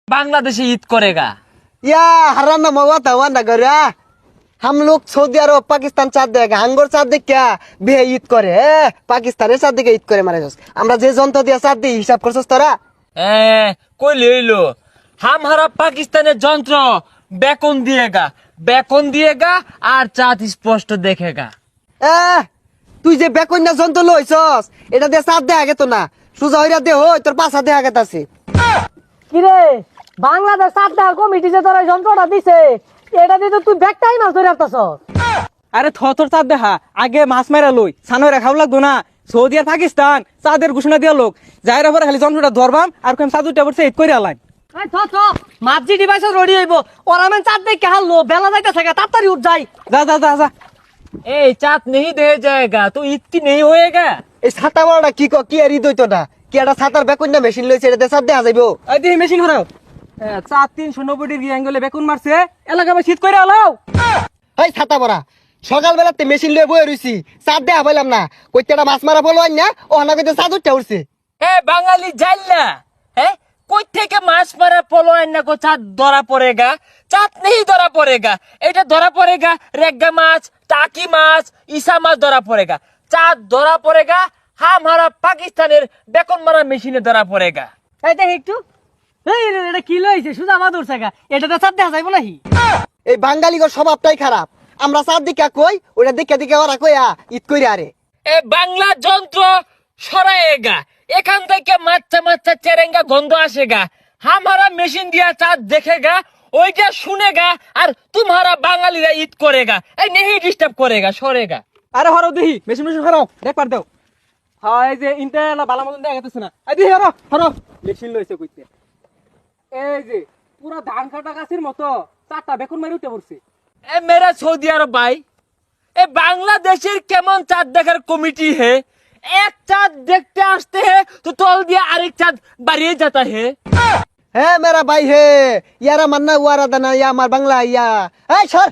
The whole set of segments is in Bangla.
बांग्लादेशे ईद करेगा। या हराना मवा तवा नगरा हम लोग सऊदी अरब पाकिस्तान चाँद देगा हांगोर चाँद देख क्या बिहे ईद करे पाकिस्तान चाँद देखे ईद करे मारे আমরা যে যন্ত্র দিয়া চাঁদ দিই হিসাব করছস তোরা कोई ले लो हमारा पाकिस्तानी যন্ত্র बेकन दिएगा और चाँद स्पष्ट देखेगा। তুই যে বেকন্যা যন্ত্র লইছস এটা দিয়ে চাঁদ দেখা গেত না সুজা হইরা দেহ তোর পাছা দেখা গেতাছে কিরে বাংলাদেশ চাঁদা কমিটি যে তোরা যন্ত্রটা দিছে এটা দিয়ে তো তুই ব্যাগটাই মাছ ধরে আসতেছ। আরে থর চাঁদ দেখা আগে মাছ মেরা লই সানো রেখাও লাগতো না সৌদি আর পাকিস্তান চাঁদের ঘোষণা দিয়া লোক যাইরা পরে খালি যন্ত্রটা ধরবাম আর কোন চাঁদ উঠে পড়ছে ঈদ করে আলাম। মাঝি ডিভাইস রেডি হইব ওরা আমি চাঁদ দেখে হারলো বেলা যাইতেছে তাড়াতাড়ি উঠ যাই। যা যা যা যা ए चाँद नहीं दे जाएगा तो ईद की नहीं होएगा। এই ছাতা বড়টা কি আর ঈদ হইতো না কি একটা ছাতার বেকন্যা মেশিন লইছে এটা দিয়ে চাঁদ দেখা যাইব। এই দেখি মেশিন হরাও চাঁদ 390 ডিগ্রি অ্যাঙ্গেলে বেকুন মারছে এলাকা শীত করে আলাও। এই ছাতা বড়া সকালবেলাতে মেশিন লয়ে বয়ে রইছি চাঁদ দেখা পাইলাম না কইতেটা মাছ মারা বলো না ও হানা কইতে চাঁদ উঠে উঠছে। बाঙালি জাল্লা কই থেকে মাছ মারা পলো আইনা কো চাঁদ ধরা পড়েगा। চাঁদ नहीं ধরা পড়েगा এটা ধরা পড়েगा रेग्गा माछ टाकी माछ ईसा माछ धरा पड़ेगा। चाँद धरा पड़ेगा हमारा पाकिस्तानेर बेकन मारा मेशिने धरा पड़ेगा। এই দেখ একটু এটা কি লইছে সুজা মা ধরছে গা এটাতে চাঁদ দেখা যাইব নাকি। এই বাঙালিগর স্বভাবটাই খারাপ আমরা চাঁদ দেখা কই ওটা দেখে দেখে ওরা কইয়া ঈদ কইরা আরে এ বাংলা যন্ত্র সরায়েगा এখান থেকে মাচ্চা মাচ্চা চেরেঙ্গা গন্ধ আসেगा। हमारा मेशिन दिया चाँद देखेगा ওইটা শুনেগা আর तुम्हारा বাঙালিরা ঈদ করেगा এই नहीं डिस्टर्ब करेगा সরেगा। আরে হরাও দেখি মেশিন মেশিন হরাও দেখ পার দাও। হ্যাঁ এই যে ইন্টারনেট বালা মতন দেখা যাচ্ছে না এই দেখি হরাও হরাও মেশিন লইছে কইতে এই যে পুরা ধান কাটা গাছের মতো চারটা বেকুন মারি উঠে পড়ছে। এ মেরা সৌদি আরব ভাই এ বাংলাদেশের কেমন চাঁদ দেখার কমিটি है। एक चाँद देखते आते हैं तो तोल दिया आरेक चाँद बारिये जाता है। হ্যাঁ মেরা ভাই হে ইয়ারা মান্না ওয়ারা দানা ইয়া আমার বাংলা ইয়া এই সর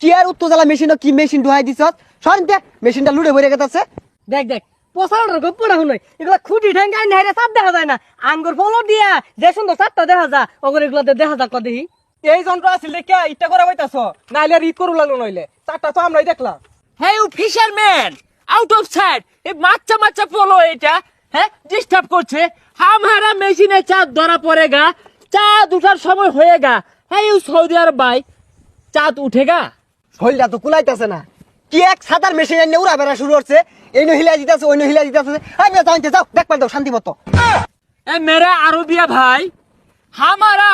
কি আর উত্তর মেশিন কি মেশিন ঢুকাই দিছস সরতে মেশিনটা লুড়ে ভরে গেছে। দেখ দেখ পোসালটার গপ্পটা শুনই এগুলা খুঁটি ঠেঙ্গাই নাইরে চাঁদ দেখা যায় না আঙ্গুর ফলো দিয়া যে সুন্দর চাঁদটা দেখা যা ওগুলো এগুলোতে দেখা যাক দেখি। এই যন্ত্র আছিল দেখে ইটা করা পাইতাছ নাইলে আর ঈদ করু লাগলো নইলে চারটা তো আমরাই দেখলাম। है फिशरमैन आउट ऑफ साइड ये माच्चा माच्चा पोलो এটা হ্যাঁ ডিস্টার্ব করছে। हमारा মেশিনে চাঁদ ধরা পড়েगा চাঁদ উঠার সময় হয়েगा। है ইউ সৌদি আরব ভাই চাঁদ উঠেगा। শরীরটা তো কুলাইতাছে না কি এক সাদার মেশিন এনে উড়া বেড়া শুরু করছে এই নো হিলা দিতাছে ওই নো হিলা দিতাছে আমি যাও যাও দেখ পার দাও শান্তি মতো। ए मेरा अरबिया भाई हमारा